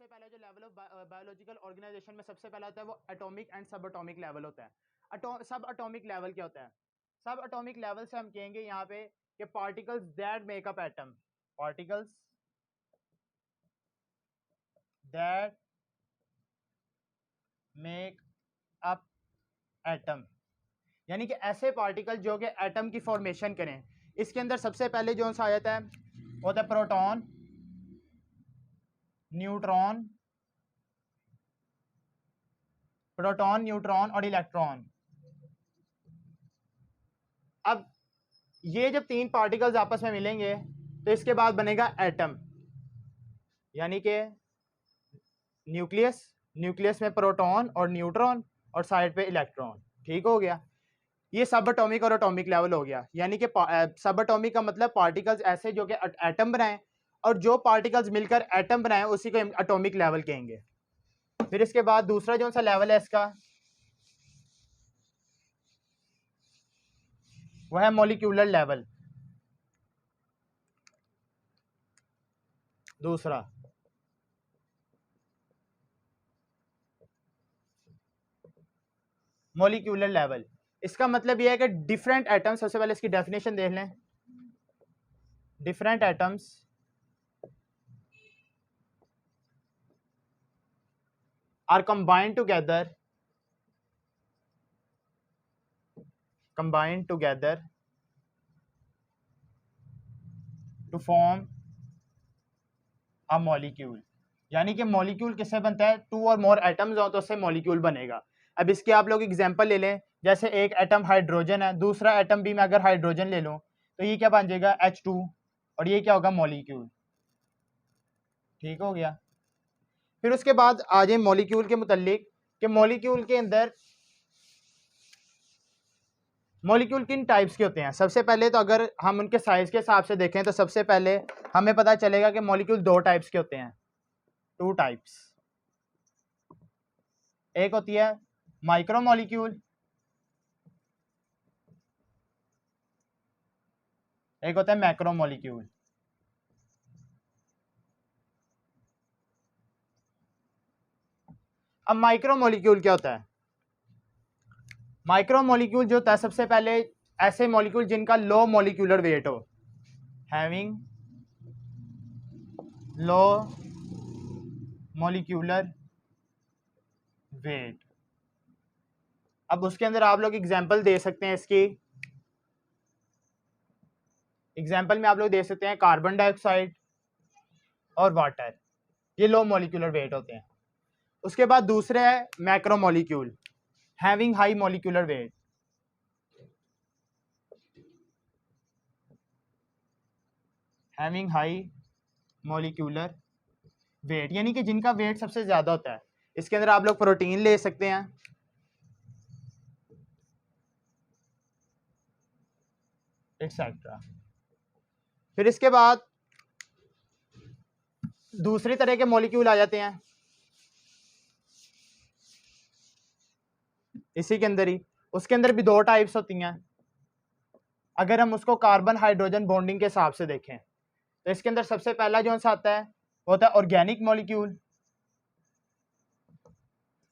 सबसे पहले जो लेवल ऑफ बायोलॉजिकल ऑर्गेनाइजेशन में सबसे पहला होता है वो एटॉमिक एंड सब एटॉमिक लेवल होता है। सब एटॉमिक लेवल क्या होता है? सब एटॉमिक लेवल से हम कहेंगे यहाँ पे कि particles that make up atom, particles that make up atom, यानी कि ऐसे पार्टिकल जो कि एटम की फॉर्मेशन करें। इसके अंदर सबसे पहले जो सा आ जाता है वो होता है प्रोटॉन, न्यूट्रॉन, प्रोटॉन, न्यूट्रॉन और इलेक्ट्रॉन। अब ये जब तीन पार्टिकल्स आपस में मिलेंगे तो इसके बाद बनेगा एटम, यानी कि न्यूक्लियस, न्यूक्लियस में प्रोटॉन और न्यूट्रॉन और साइड पे इलेक्ट्रॉन। ठीक हो गया, ये सब एटॉमिक और एटॉमिक लेवल हो गया। यानी कि सब एटॉमिक का मतलब पार्टिकल्स ऐसे जो कि एटम बनाएं, और जो पार्टिकल्स मिलकर एटम बनाएं उसी को एटॉमिक लेवल कहेंगे। फिर इसके बाद दूसरा जो सा लेवल है इसका वह है मॉलिक्यूलर लेवल। दूसरा मॉलिक्यूलर लेवल, इसका मतलब यह है कि डिफरेंट एटम्स, सबसे पहले इसकी डेफिनेशन देख लें। Different atoms are combined together to form a molecule। यानी कि मॉलिक्यूल किससे बनता है? टू और मोर एटम्स हो तो उससे मॉलिक्यूल बनेगा। अब इसके आप लोग एग्जांपल ले लें, जैसे एक एटम हाइड्रोजन है, दूसरा एटम भी मैं अगर हाइड्रोजन ले लूं तो ये क्या बन जाएगा? H2, और ये क्या होगा? मॉलिक्यूल। ठीक हो गया। फिर उसके बाद आ जाए मॉलिक्यूल के मुतालिक कि मॉलिक्यूल के अंदर मॉलिक्यूल किन टाइप्स के होते हैं। सबसे पहले तो अगर हम उनके साइज के हिसाब से देखें तो सबसे पहले हमें पता चलेगा कि मॉलिक्यूल दो टाइप्स के होते हैं, टू टाइप्स। एक होती है माइक्रो मॉलिक्यूल, एक होता है मैक्रो मॉलिक्यूल। अब माइक्रो मॉलिक्यूल क्या होता है? माइक्रो मॉलिक्यूल जो होता है सबसे पहले ऐसे मॉलिक्यूल जिनका लो मॉलिक्यूलर वेट हो, हैविंग लो मॉलिक्यूलर वेट। अब उसके अंदर आप लोग एग्जांपल दे सकते हैं इसकी। एग्जांपल में आप लोग दे सकते हैं कार्बन डाइऑक्साइड और वाटर, ये लो मॉलिक्यूलर वेट होते हैं। उसके बाद दूसरे है macro molecule, having high molecular weight. Having high molecular weight, यानी कि जिनका वेट सबसे ज्यादा होता है। इसके अंदर आप लोग प्रोटीन ले सकते हैं, एक्सेट्रा। फिर इसके बाद दूसरी तरह के मॉलिक्यूल आ जाते हैं इसी के अंदर ही। उसके अंदर भी दो टाइप्स होती हैं। अगर हम उसको कार्बन हाइड्रोजन बॉन्डिंग के हिसाब से देखें तो इसके अंदर सबसे पहला जो सा आता है वो होता है ऑर्गेनिक मॉलिक्यूल,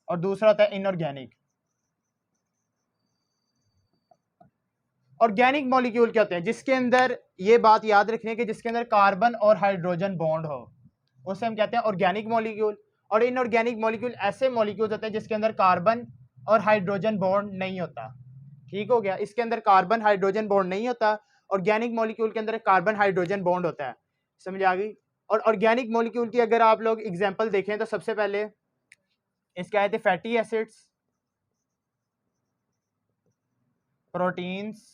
और दूसरा होता है इनऑर्गेनिक। ऑर्गेनिक मॉलिक्यूल क्या होते हैं? जिसके अंदर, ये बात याद रखने की, जिसके अंदर कार्बन और हाइड्रोजन बॉन्ड हो उसे हम कहते हैं ऑर्गेनिक मॉलिक्यूल। और इनऑर्गेनिक मॉलिक्यूल ऐसे मॉलिक्यूल होते हैं जिसके अंदर कार्बन और हाइड्रोजन बॉन्ड नहीं होता। ठीक हो गया, इसके अंदर कार्बन हाइड्रोजन बॉन्ड नहीं होता। ऑर्गेनिक मॉलिक्यूल के अंदर कार्बन हाइड्रोजन बॉन्ड होता है। समझ आ गई? और ऑर्गेनिक मॉलिक्यूल की अगर आप लोग एग्जांपल देखें तो सबसे पहले इसके आए थे फैटी एसिड्स, प्रोटीन्स,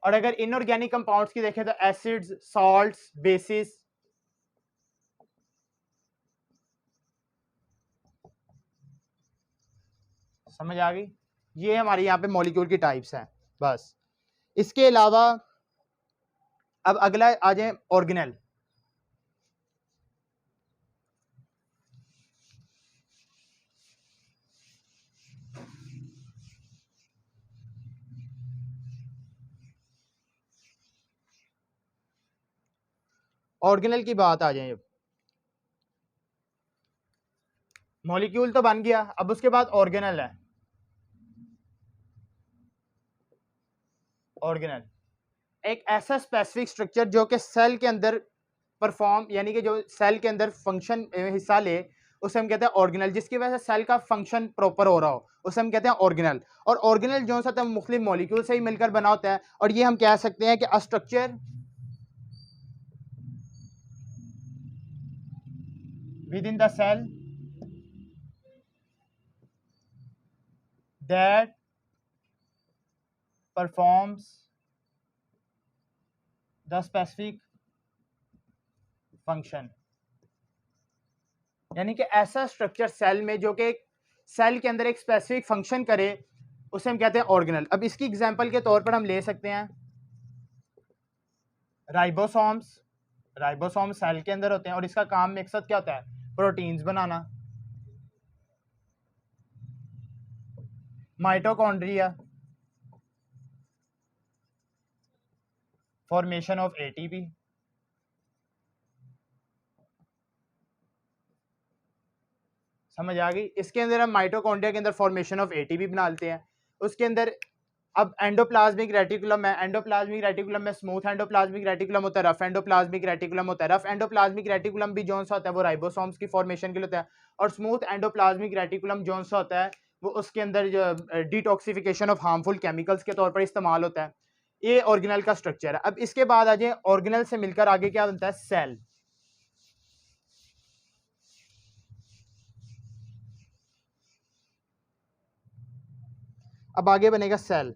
और अगर इनऑर्गेनिक कंपाउंड्स की देखें तो एसिड्स, सॉल्ट्स, बेसिस। समझ आ गई? ये हमारे यहाँ पे मॉलिक्यूल की टाइप्स हैं। बस इसके अलावा अब अगला आ जाए ऑर्गेनल। ऑर्गेनल की बात आ जाए। मॉलिक्यूल तो बन गया, अब उसके बाद ऑर्गेनल है। ऑर्गेनल एक ऐसा स्पेसिफिक स्ट्रक्चर जो कि सेल के अंदर परफॉर्म, यानी कि जो सेल के अंदर फंक्शन हिस्सा ले, उसे हम कहते हैं ऑर्गेनल, जिसकी वजह से सेल का फंक्शन प्रॉपर हो रहा हो, उसे हम कहते हैं ऑर्गेनल। और ऑर्गेनल जो सा मुख्तलिफ मॉलिक्यूल से ही मिलकर बना होता है, और ये हम कह सकते हैं कि a structure within the cell that performs the specific function, यानी कि ऐसा स्ट्रक्चर सेल में जो कि सेल के अंदर एक स्पेसिफिक फंक्शन करे, उसे हम कहते हैं ऑर्गेनल। अब इसकी एग्जांपल के तौर पर हम ले सकते हैं राइबोसोम्स। राइबोसोम सेल के अंदर होते हैं और इसका काम मकसद क्या होता है? Proteins banana. Mitochondria, formation of ATP. समझ आ गई? इसके अंदर हम माइटोकॉन्ड्रिया के अंदर फॉर्मेशन ऑफ एटीपी बना लेते हैं। उसके अंदर अब एंडोप्लाज्मिक रेटिकुलम है। एंडोप्लाज्मिक रेटिकुलम में स्मूथ एंडोप्लाज्मिक रेटिकुलम होता है, रफ एंडोप्लाज्मिक रेटिकुलम होता है। रफ एंडोप्लाज्मिक रेटिकुलम भी जोन सा होता है वो राइबोसोम्स की फॉर्मेशन के लिए होता है, और स्मूथ एंडोप्लाज्मिक रेटिकुलम जोन सा होता है वो उसके अंदर जो डिटॉक्सिफिकेशन ऑफ हार्मफुल केमिकल्स के तौर पर इस्तेमाल होता है। ये ऑर्गेनल का स्ट्रक्चर है। अब इसके बाद आ जाए ऑर्गेनल से मिलकर आगे क्या बनता है? सेल। अब आगे बनेगा सेल।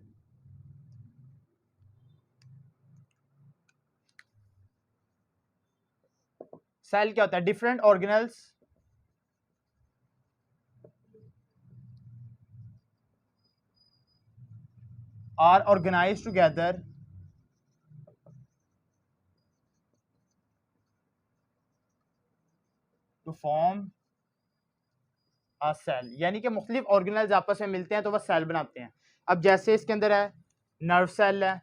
सेल क्या होता है? Different organelles are organized together to form a cell, यानी कि मुख्तलिफ ऑर्गेनल्स आपस में मिलते हैं तो वह सेल बनाते हैं। अब जैसे इसके अंदर है नर्व सेल है,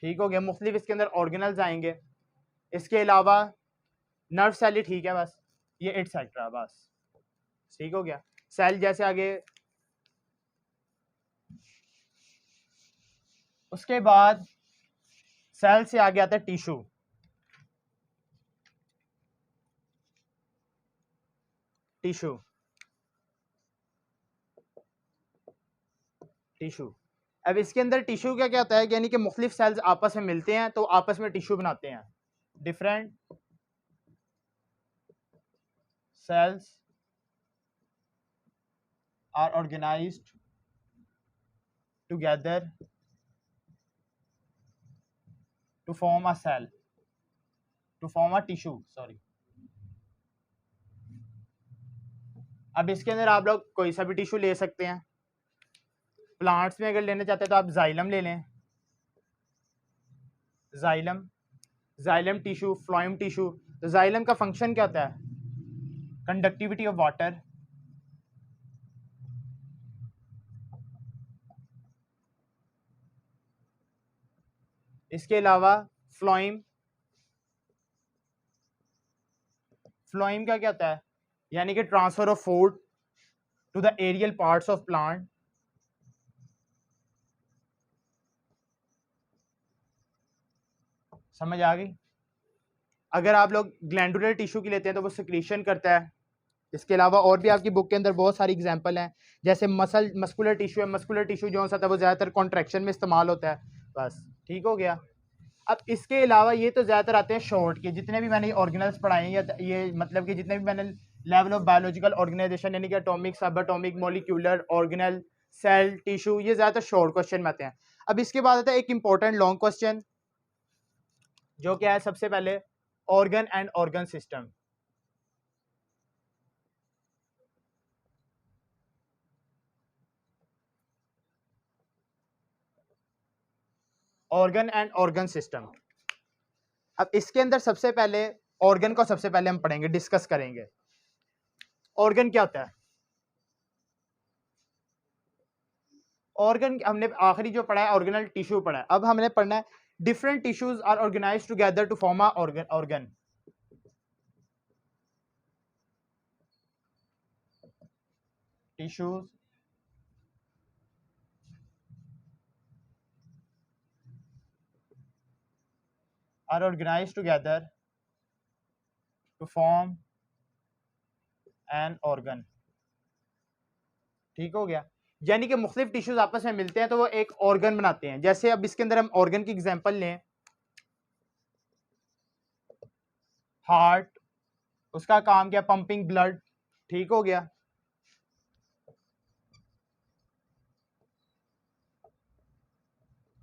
ठीक हो गया, मुख्तलिफ इसके अंदर ऑर्गेनल्स आएंगे। इसके अलावा नर्व सेल ही ठीक है, बस ये एटसेट्रा, बस ठीक हो गया। सेल जैसे आगे, उसके बाद सेल से आगे आता है टिश्यू। टिश्यू टिश्यू अब इसके अंदर टिश्यू क्या क्या होता है? यानी कि मुख्तलिफ सेल्स आपस में मिलते हैं तो आपस में टिश्यू बनाते हैं। Different cells are organized together to form a cell, to form a tissue, sorry। अब इसके अंदर आप लोग कोई सा भी टिश्यू ले सकते हैं। प्लांट्स में अगर लेना चाहते हैं तो आप जाइलम ले लें, xylem, xylem tissue, phloem tissue. तो जाइलम का फंक्शन क्या होता है? Conductivity of water. इसके अलावा फ्लोएम, फ्लोएम का क्या होता है? यानी कि transfer of food to the aerial parts of plant. समझ आ गई? अगर आप लोग ग्लैंडुलर टिश्यू की लेते हैं तो वो सिक्रीशन करता है। इसके अलावा और भी आपकी बुक के अंदर बहुत सारी एग्जांपल हैं, जैसे मस्कुलर टिश्यू है। मस्कुलर टिश्यू जो होता है वो ज़्यादातर कॉन्ट्रैक्शन में इस्तेमाल होता है, बस ठीक हो गया। अब इसके अलावा ये तो ज़्यादातर आते हैं शॉर्ट के, जितने भी मैंने ऑर्गेनल्स पढ़ाए हैं, या ये मतलब कि जितने भी मैंने लेवल ऑफ बायोलॉजिकल ऑर्गेनाइजेशन, यानी कि atomic, subatomic, molecular, organelle, cell, tissue, ये ज़्यादातर शॉर्ट क्वेश्चन में आते हैं। अब इसके बाद आता है एक इंपॉर्टेंट लॉन्ग क्वेश्चन, जो क्या है? सबसे पहले organ and organ system. Organ and organ system. अब इसके अंदर सबसे पहले ऑर्गन को सबसे पहले हम पढ़ेंगे, डिस्कस करेंगे। ऑर्गन क्या होता है? ऑर्गन हमने आखिरी जो पढ़ा है ऑर्गेनल टिश्यू पढ़ा है। अब हमने पढ़ना है different tissues are organized together to form a organ. tissues are organized together to form an organ। ठीक हो गया, यानी कि मुख्तलिफ टिश्यूज आपस में मिलते हैं तो वो एक ऑर्गन बनाते हैं। जैसे अब इसके अंदर हम ऑर्गन की एग्जांपल लें, हार्ट, उसका काम क्या, पंपिंग ब्लड। ठीक हो गया,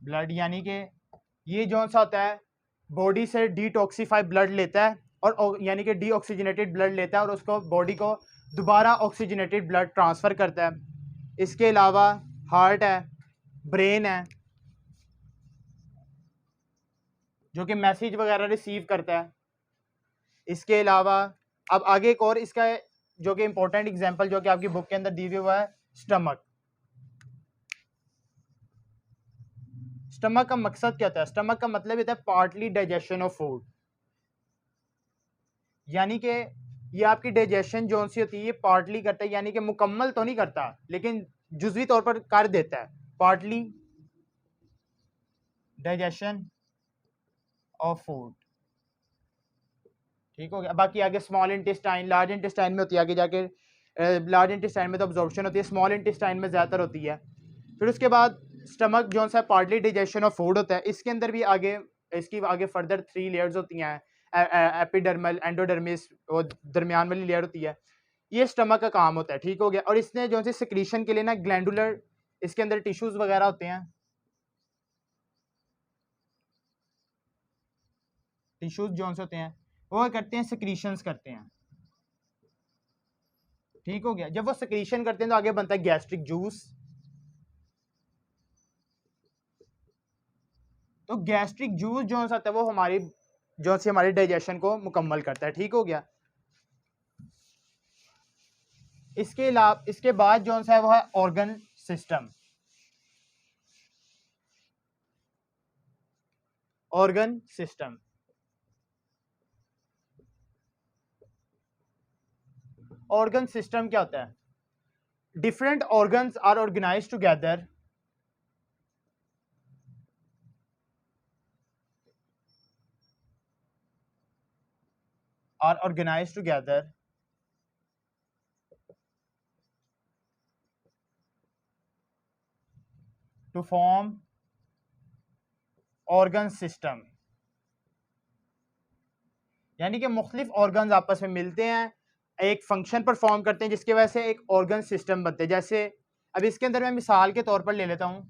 ब्लड यानी कि ये जो सा होता है बॉडी से डिटॉक्सिफाई ब्लड लेता है और यानी कि डीऑक्सीजनेटेड ब्लड लेता है और उसको बॉडी को दोबारा ऑक्सीजनेटेड ब्लड ट्रांसफर करता है। इसके अलावा हार्ट है, ब्रेन है जो कि मैसेज वगैरह रिसीव करता है। इसके अलावा अब आगे एक और इसका जो कि इंपॉर्टेंट एग्जांपल जो कि आपकी बुक के अंदर दी हुआ है, स्टमक। स्टमक का मकसद क्या होता है? स्टमक का मतलब होता है पार्टली डाइजेशन ऑफ फूड, यानी कि ये आपकी डाइजेशन जो सी होती है ये पार्टली करता है, यानी कि मुकम्मल तो नहीं करता लेकिन जुज़वी तौर पर कर देता है, पार्टली डाइजेशन ऑफ फूड। ठीक हो गया, बाकी आगे स्मॉल इंटेस्टाइन, लार्ज इंटेस्टाइन में होती है, आगे जाके लार्ज इंटेस्टाइन में तो अब्जॉर्प्शन होती है, स्मॉल इंटेस्टाइन में ज़्यादातर होती है। फिर उसके बाद स्टमक जो सा पार्टली डाइजेशन ऑफ फूड होता है, इसके अंदर भी आगे इसकी आगे फर्दर 3 लेयर्स होती हैं, एपिडर्मल, एंडोडर्मिस और दरमियान वाली लेयर होती है। ये स्टमक का काम होता है। ठीक हो गया, और इसने जो से सिक्रीशन के लिए ना ग्लैंडुलर इसके अंदर टिश्यूज वगैरह होते हैं, टिश्यूज जो होते हैं वो करते हैं सिक्रीशंस करते हैं। ठीक हो गया, जब वो सिक्रीशन करते हैं तो आगे बनता है गैस्ट्रिक जूस। तो गैस्ट्रिक जूस जो होता है वो हमारी जो सी हमारी डाइजेशन को मुकम्मल करता है। ठीक हो गया, इसके अलावा इसके बाद जो सा है वो है organ system. Organ system, organ system क्या होता है? Different organs are organized together are organized together to form organ system। यानी कि मुख्तलिफ ऑर्गन्स आपस में मिलते हैं, एक फंक्शन परफॉर्म करते हैं जिसकी वजह से एक ऑर्गन सिस्टम बनते हैं। जैसे अब इसके अंदर मैं मिसाल के तौर पर ले लेता हूं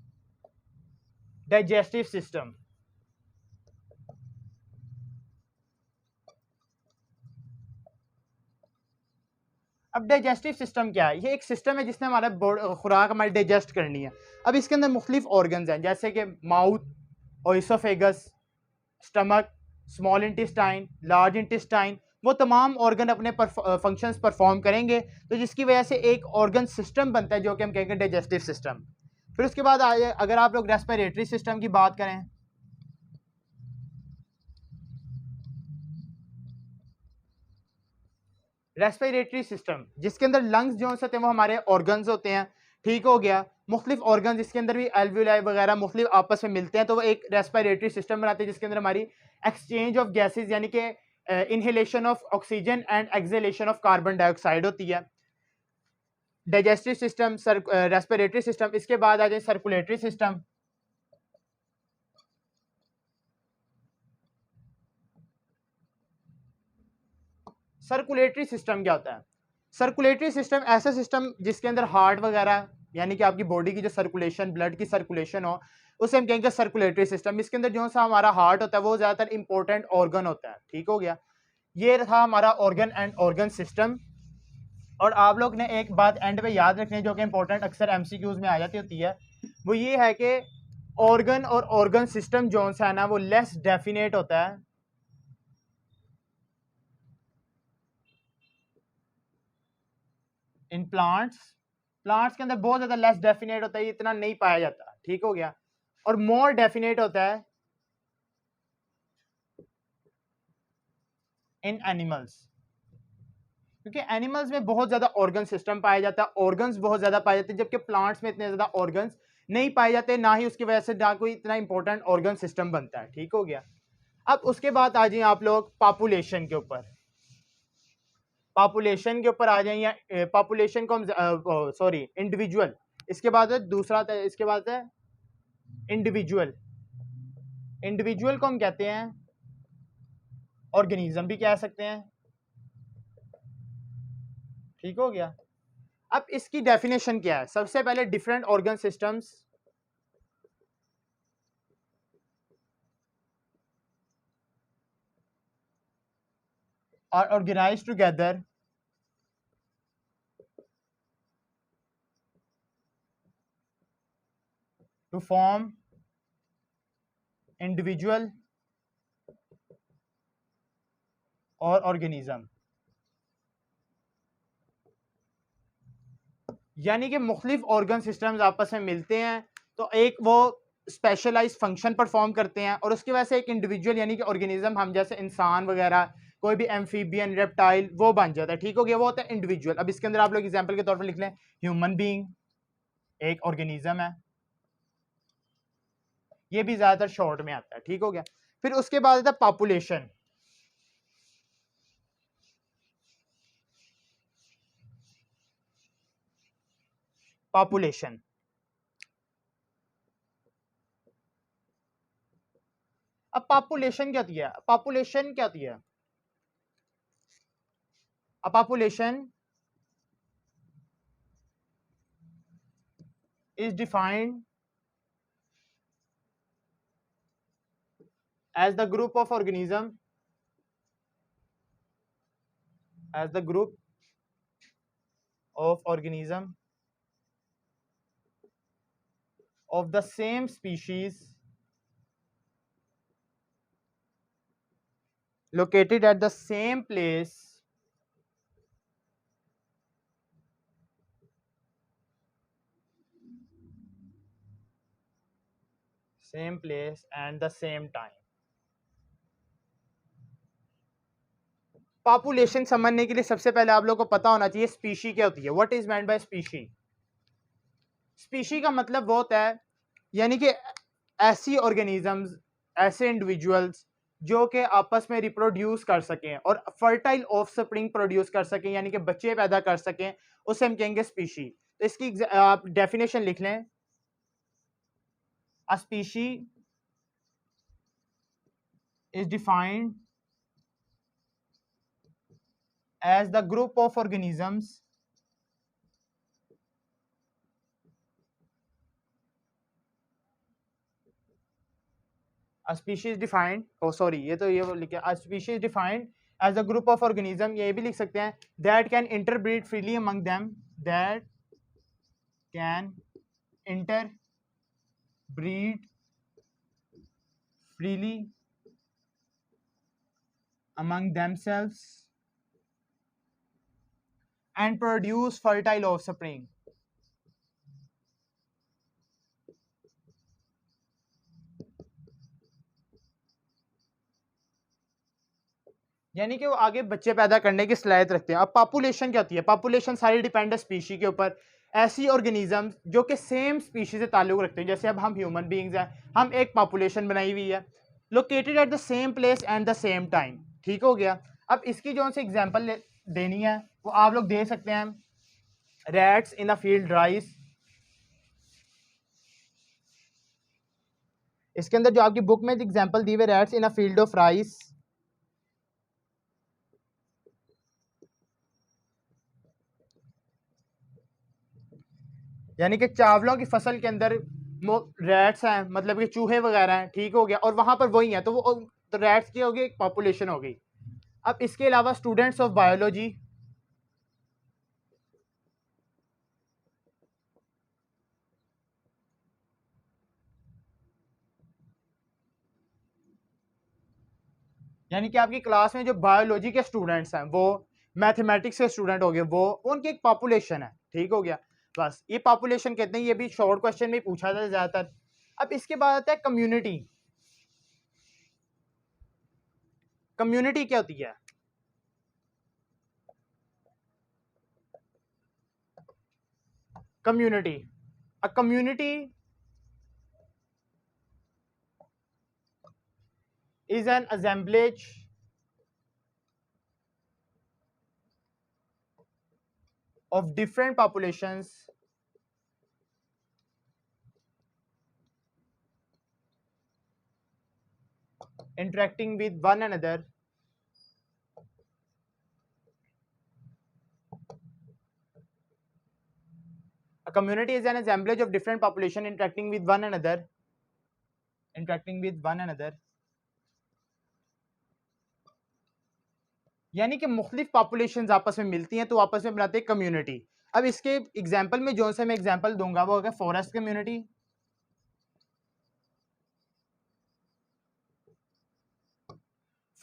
डाइजेस्टिव सिस्टम। अब डाइजेस्टिव सिस्टम क्या है? ये एक सिस्टम है जिसने हमारा खुराक हमारी डाइजेस्ट करनी है। अब इसके अंदर मुख्तलिफ ऑर्गन्स हैं जैसे कि mouth, oesophagus, stomach, small intestine, large intestine, वो तमाम ऑर्गन अपने फंक्शंस परफॉर्म करेंगे तो जिसकी वजह से एक ऑर्गन सिस्टम बनता है जो कि हम कहेंगे डाइजेस्टिव सिस्टम। फिर उसके बाद अगर आप लोग रेस्पिरेटरी सिस्टम की बात करें, रेस्पिरेटरी सिस्टम जिसके अंदर लंग्स जो होते हैं वो हमारे ऑर्गन्स होते हैं। ठीक हो गया, मुख्तलिफ ऑर्गन्स इसके अंदर भी एल्वियोलाई वगैरह मुख्तलिफ आपस में मिलते हैं तो वो एक रेस्पिरेटरी सिस्टम बनाते हैं जिसके अंदर हमारी एक्सचेंज ऑफ गैसेज यानी कि inhalation of oxygen and exhalation of carbon dioxide होती है। डाइजेस्टिव सिस्टम, रेस्पिरेटरी सिस्टम, इसके बाद आ जाए सर्कुलेटरी सिस्टम। सर्कुलेटरी सिस्टम क्या होता है? सर्कुलेटरी सिस्टम ऐसा सिस्टम जिसके अंदर हार्ट वगैरह यानी कि आपकी बॉडी की जो सर्कुलेशन, ब्लड की सर्कुलेशन हो, उसे हम कहेंगे सर्कुलेटरी सिस्टम। इसके अंदर जो सा हमारा हार्ट होता है वो ज़्यादातर इंपॉर्टेंट ऑर्गन होता है। ठीक हो गया, ये था हमारा ऑर्गन एंड ऑर्गन सिस्टम। और आप लोग ने एक बात एंड पे याद रखनी है जो कि इंपॉर्टेंट अक्सर एमसीक्यूज में आ जाती होती है, वो ये है कि ऑर्गन और ऑर्गन सिस्टम जो सा है ना वो लेस डेफिनेट होता है इन प्लांट्स। प्लांट्स के अंदर बहुत ज्यादा लेस डेफिनेट होता है, इतना नहीं पाया जाता। ठीक हो गया, और मोर डेफिनेट होता है इन एनिमल्स। क्योंकि एनिमल्स में बहुत ज्यादा ऑर्गन सिस्टम पाया जाता है, ऑर्गन्स बहुत ज्यादा पाए जाते हैं, जबकि प्लांट्स में इतने ज्यादा ऑर्गन्स नहीं पाए जाते, ना ही उसकी वजह से ना कोई इतना इंपॉर्टेंट ऑर्गन सिस्टम बनता है। ठीक हो गया। अब उसके बाद आ जाइए आप लोग पॉपुलेशन के ऊपर। पॉपुलेशन के ऊपर आ जाइए, या पॉपुलेशन को हम सॉरी इंडिविजुअल, इसके बाद है दूसरा, इसके बाद है इंडिविजुअल। इंडिविजुअल को हम कहते हैं ऑर्गेनिज्म भी कह सकते हैं। ठीक हो गया। अब इसकी डेफिनेशन क्या है? सबसे पहले different organ systems are organized together to form individual और ऑर्गेनिज्म। यानी कि मुख्तलिफ ऑर्गन सिस्टम्स आपस में मिलते हैं तो एक वो स्पेशलाइज फंक्शन परफॉर्म करते हैं, और उसकी वजह से एक इंडिविजुअल यानी कि ऑर्गेनिज्म, हम जैसे इंसान वगैरह, कोई भी एम्फीबियन, रेप्टाइल, वो बन जाता है। ठीक हो गया, वो होता है इंडिविजुअल। अब इसके अंदर आप लोग एग्जांपल के तौर पर लिख लें, ह्यूमन बीइंग एक ऑर्गेनिज्म है, ये भी ज्यादातर शॉर्ट में आता है। ठीक हो गया। फिर उसके बाद आता है पॉपुलेशन। पॉपुलेशन अब पॉपुलेशन क्या होती है? पॉपुलेशन क्या होती है? अब population is defined as the group of organism, as the group of organism of the same species located at the same place and the same time। Population समझने के लिए सबसे पहले आप लोगों को पता होना चाहिए स्पीशी क्या होती है। What is meant by species? Species का मतलब वो होता है यानी कि ऐसी ऑर्गेनिजम्स, ऐसे इंडिविजुअल्स जो कि आपस में रिप्रोड्यूस कर सकें और फर्टाइल ऑफस्प्रिंग प्रोड्यूस कर सकें, यानी कि बच्चे पैदा कर सकें, उसे हम कहेंगे स्पीशी। तो इसकी आप डेफिनेशन लिख लें, अ species is defined as the group of organisms a species defined, oh sorry ये तो ये लिखे, a species defined as a group of organism, ये भी लिख सकते हैं, that can interbreed freely among them, that can interbreed freely among themselves and produce fertile offspring। यानी कि वो आगे बच्चे पैदा करने की सलाहियत रखते हैं। अब पॉपुलेशन क्या होती है? पॉपुलेशन सारी डिपेंड है स्पीशी के ऊपर। ऐसी ऑर्गेनिज्म जो कि सेम स्पीशी से ताल्लुक रखते हैं, जैसे अब हम ह्यूमन बीइंग्स हैं, हम एक पॉपुलेशन बनाई हुई है, located at the same place and the same time. ठीक हो गया। अब इसकी जो सी एग्जाम्पल देनी है वो आप लोग दे सकते हैं, rats in a field rice. इसके अंदर जो आपकी बुक में एग्जाम्पल दी हुई, rats in a field of rice, यानी कि चावलों की फसल के अंदर रैट्स हैं, मतलब कि चूहे वगैरह हैं। ठीक हो गया। और वहां पर वही है, तो वो तो रैट्स की होगी एक पॉपुलेशन हो गई। अब इसके अलावा स्टूडेंट्स ऑफ बायोलॉजी, यानी कि आपकी क्लास में जो बायोलॉजी के स्टूडेंट्स हैं, वो मैथमेटिक्स के स्टूडेंट हो गए, वो उनकी एक पॉपुलेशन है। ठीक हो गया। बस ये पॉपुलेशन कहते हैं, ये भी शॉर्ट क्वेश्चन में पूछा जाता है ज्यादातर। अब इसके बाद आता है कम्युनिटी। कम्युनिटी क्या होती है? community. A community is an assemblage of different populations interacting with one another A community is an assemblage of different population interacting with one another यानी कि मुख्तलिफ पॉपुलेशंस आपस में मिलती हैं तो आपस में बनाते हैं कम्युनिटी। अब इसके एग्जांपल में जो सा मैं एग्जांपल दूंगा वो होगा फॉरेस्ट कम्युनिटी।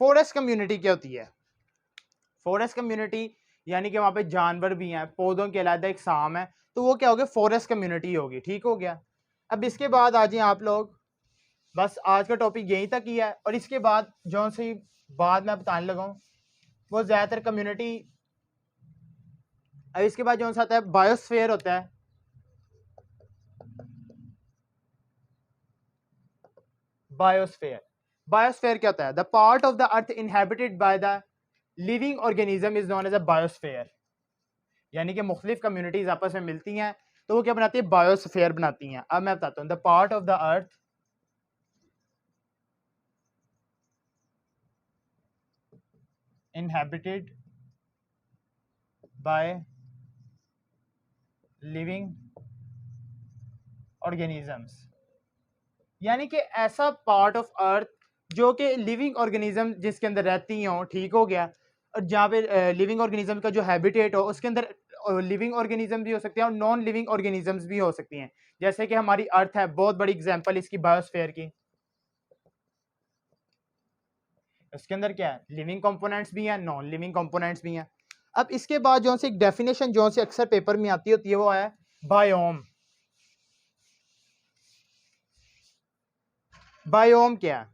फॉरेस्ट कम्युनिटी क्या होती है? फॉरेस्ट कम्युनिटी यानी कि वहां पे जानवर भी हैं, पौधों के अलावा एक साम है, तो वो क्या होगा? फॉरेस्ट कम्युनिटी होगी। ठीक हो गया। अब इसके बाद आ जाए आप लोग, बस आज का टॉपिक यहीं तक ही है। और इसके बाद जो सी बात मैं बताने लगा हूँ वो ज़्यादातर कम्युनिटी। अब इसके बाद जो सा आता है बायोस्फीयर होता है। बायोस्फीयर क्या होता है? The part of the earth inhabited by the living organism is known as a biosphere. यानी कि मुख्तलिफ कम्युनिटीज आपस में मिलती हैं तो वो क्या बनाती है? बायोस्फीयर बनाती हैं। अब मैं बताता हूँ, the part of the earth inhabited by living organisms, यानी कि ऐसा पार्ट ऑफ अर्थ जो कि लिविंग ऑर्गेनिज्म जिसके अंदर रहती हो। ठीक हो गया। और जहाँ पे लिविंग ऑर्गेनिज्म का जो हैबिटेट हो उसके अंदर लिविंग ऑर्गेनिज्म भी हो सकते हैं और नॉन लिविंग ऑर्गेनिजम्स भी हो सकती हैं। जैसे कि हमारी अर्थ है, बहुत बड़ी एग्जांपल इसकी बायोस्फीयर की। इसके अंदर क्या है? लिविंग कंपोनेंट्स भी हैं, नॉन लिविंग कंपोनेंट्स भी हैं। अब इसके बाद जो से एक डेफिनेशन जो से अक्सर पेपर में आती होती है वो है बायोम। बायोम क्या है?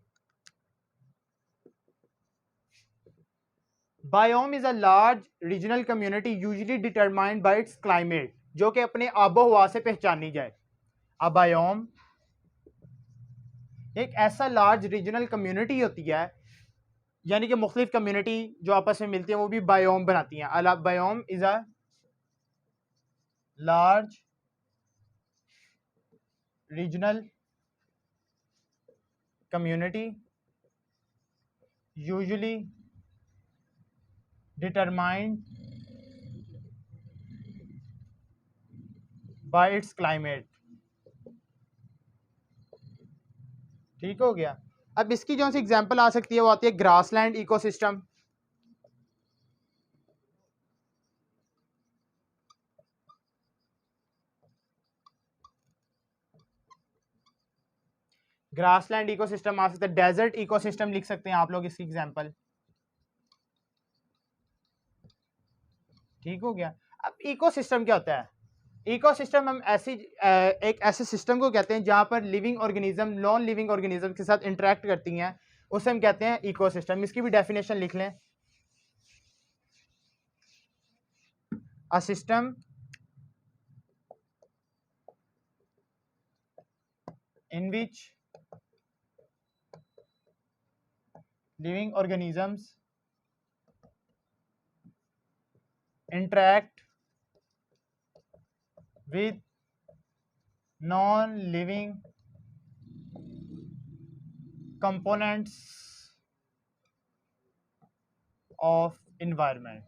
Biome is a large regional community usually determined by it's climate, जो कि अपने आबो हवा से पहचानी जाए। अब बायोम एक ऐसा लार्ज रीजनल कम्युनिटी होती है, यानी कि मुख्तलिफ कम्युनिटी जो आपस में मिलती है वो भी बायोम बनाती हैं। Biome is a large regional community usually determined by it's climate. ठीक हो गया। अब इसकी जो सी एग्जांपल आ सकती है वो आती है ग्रासलैंड इकोसिस्टम। ग्रासलैंड इकोसिस्टम आ सकता है, डेजर्ट इकोसिस्टम लिख सकते हैं आप लोग इसकी एग्जांपल। ठीक हो गया। अब इकोसिस्टम क्या होता है? इकोसिस्टम हम एक ऐसे सिस्टम को कहते हैं जहां पर living organism non living organism के साथ इंटरेक्ट करती हैं, उसे हम कहते हैं इकोसिस्टम। इसकी भी डेफिनेशन लिख लें, a system in which living organisms interact with non-living components of environment।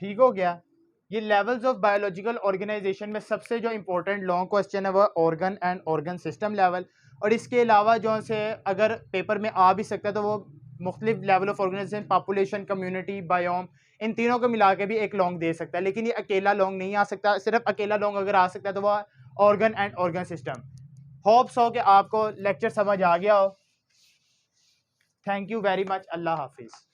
ठीक हो गया। ये लेवल्स ऑफ बायोलॉजिकल ऑर्गेनाइजेशन में सबसे जो इंपॉर्टेंट लॉन्ग क्वेश्चन है वो organ and organ system level. और इसके अलावा जो से अगर पेपर में आ भी सकता है तो वो मुख्तलिफ level of organisation, population, community, biome, इन तीनों को मिला के भी एक लॉन्ग दे सकता है। लेकिन ये अकेला लॉन्ग नहीं आ सकता। सिर्फ अकेला लॉन्ग अगर आ सकता है तो वह organ and organ system. Hopes हो कि आपको लेक्चर समझ आ गया हो। Thank you very much. अल्लाह हाफिज़।